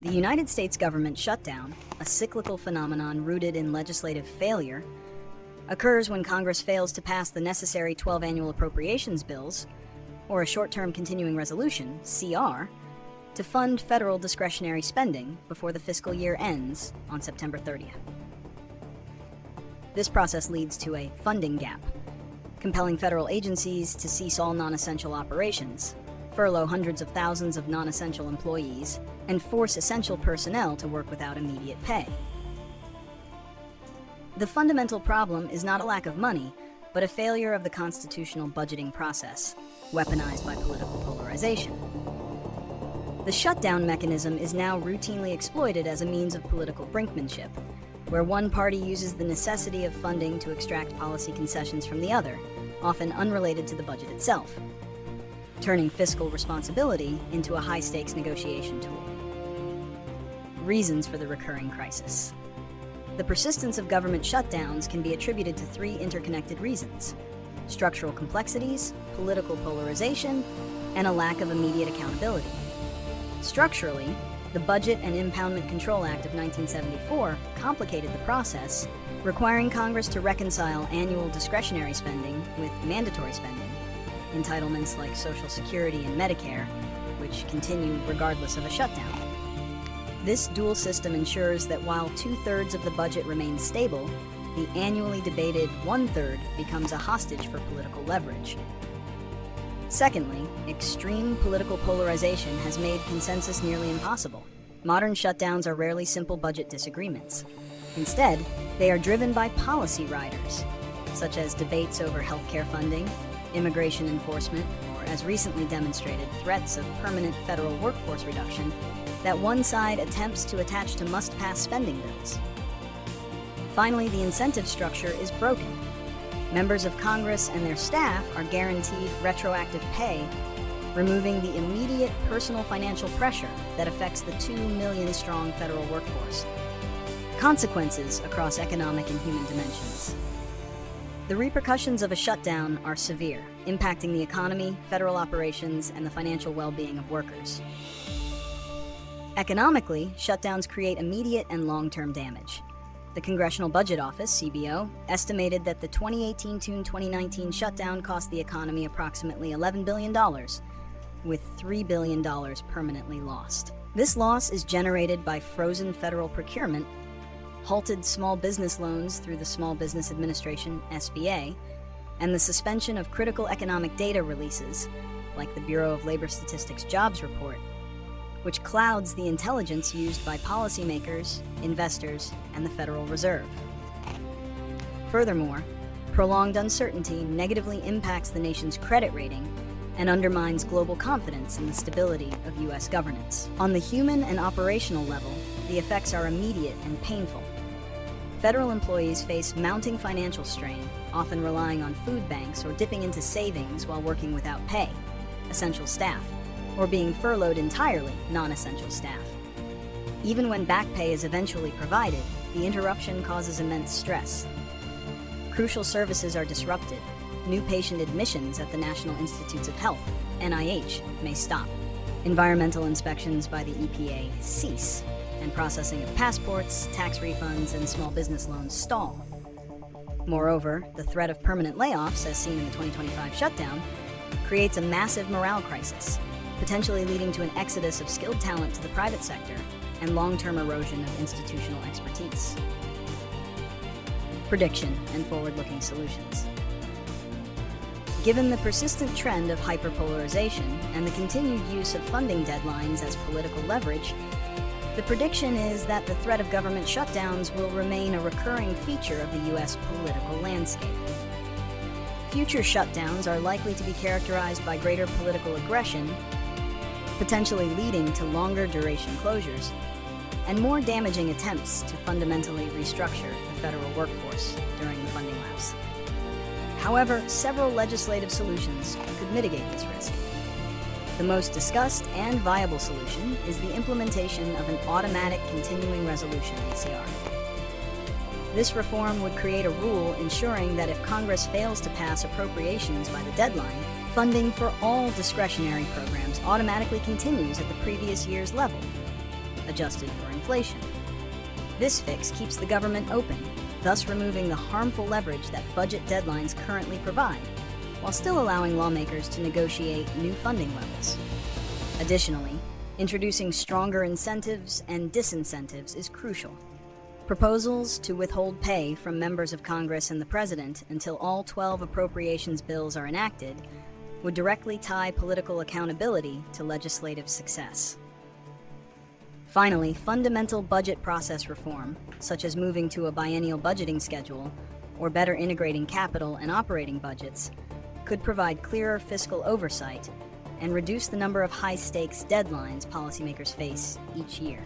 The United States government shutdown, a cyclical phenomenon rooted in legislative failure, occurs when Congress fails to pass the necessary 12 annual appropriations bills, or a short-term continuing resolution, CR, to fund federal discretionary spending before the fiscal year ends on September 30th. This process leads to a funding gap, compelling federal agencies to cease all non-essential operations, furlough hundreds of thousands of non-essential employees, and force essential personnel to work without immediate pay. The fundamental problem is not a lack of money, but a failure of the constitutional budgeting process, weaponized by political polarization. The shutdown mechanism is now routinely exploited as a means of political brinkmanship, where one party uses the necessity of funding to extract policy concessions from the other, often unrelated to the budget itself, turning fiscal responsibility into a high-stakes negotiation tool. Reasons for the recurring crisis. The persistence of government shutdowns can be attributed to three interconnected reasons: structural complexities, political polarization, and a lack of immediate accountability. Structurally, the Budget and Impoundment Control Act of 1974 complicated the process, requiring Congress to reconcile annual discretionary spending with mandatory spending, entitlements like Social Security and Medicare, which continue regardless of a shutdown. This dual system ensures that while 2/3 of the budget remains stable, the annually debated 1/3 becomes a hostage for political leverage. Secondly, extreme political polarization has made consensus nearly impossible. Modern shutdowns are rarely simple budget disagreements. Instead, they are driven by policy riders, such as debates over healthcare funding, immigration enforcement, or, as recently demonstrated, threats of permanent federal workforce reduction that one side attempts to attach to must-pass spending bills. Finally, the incentive structure is broken. Members of Congress and their staff are guaranteed retroactive pay, removing the immediate personal financial pressure that affects the 2 million-strong federal workforce. Consequences across economic and human dimensions. The repercussions of a shutdown are severe, impacting the economy, federal operations, and the financial well-being of workers. Economically, shutdowns create immediate and long-term damage. The Congressional Budget Office, CBO, estimated that the 2018-2019 shutdown cost the economy approximately $11 billion, with $3 billion permanently lost. This loss is generated by frozen federal procurement, halted small business loans through the Small Business Administration, SBA, and the suspension of critical economic data releases, like the Bureau of Labor Statistics Jobs Report, which clouds the intelligence used by policymakers, investors, and the Federal Reserve. Furthermore, prolonged uncertainty negatively impacts the nation's credit rating and undermines global confidence in the stability of U.S. governance. On the human and operational level, the effects are immediate and painful. Federal employees face mounting financial strain, often relying on food banks or dipping into savings while working without pay, essential staff, or being furloughed entirely, non-essential staff. Even when back pay is eventually provided, the interruption causes immense stress. Crucial services are disrupted. New patient admissions at the National Institutes of Health, NIH, may stop. Environmental inspections by the EPA cease, and processing of passports, tax refunds, and small business loans stall. Moreover, the threat of permanent layoffs, as seen in the 2025 shutdown, creates a massive morale crisis, potentially leading to an exodus of skilled talent to the private sector and long-term erosion of institutional expertise. Prediction and forward-looking solutions. Given the persistent trend of hyperpolarization and the continued use of funding deadlines as political leverage, the prediction is that the threat of government shutdowns will remain a recurring feature of the U.S. political landscape. Future shutdowns are likely to be characterized by greater political aggression, potentially leading to longer duration closures, and more damaging attempts to fundamentally restructure the federal workforce during the funding lapse. However, several legislative solutions could mitigate this risk. The most discussed and viable solution is the implementation of an automatic continuing resolution ACR. This reform would create a rule ensuring that if Congress fails to pass appropriations by the deadline, funding for all discretionary programs automatically continues at the previous year's level, adjusted for inflation. This fix keeps the government open, thus removing the harmful leverage that budget deadlines currently provide, while still allowing lawmakers to negotiate new funding levels. Additionally, introducing stronger incentives and disincentives is crucial. Proposals to withhold pay from members of Congress and the President until all 12 appropriations bills are enacted would directly tie political accountability to legislative success. Finally, fundamental budget process reform, such as moving to a biennial budgeting schedule or better integrating capital and operating budgets, could provide clearer fiscal oversight and reduce the number of high-stakes deadlines policymakers face each year.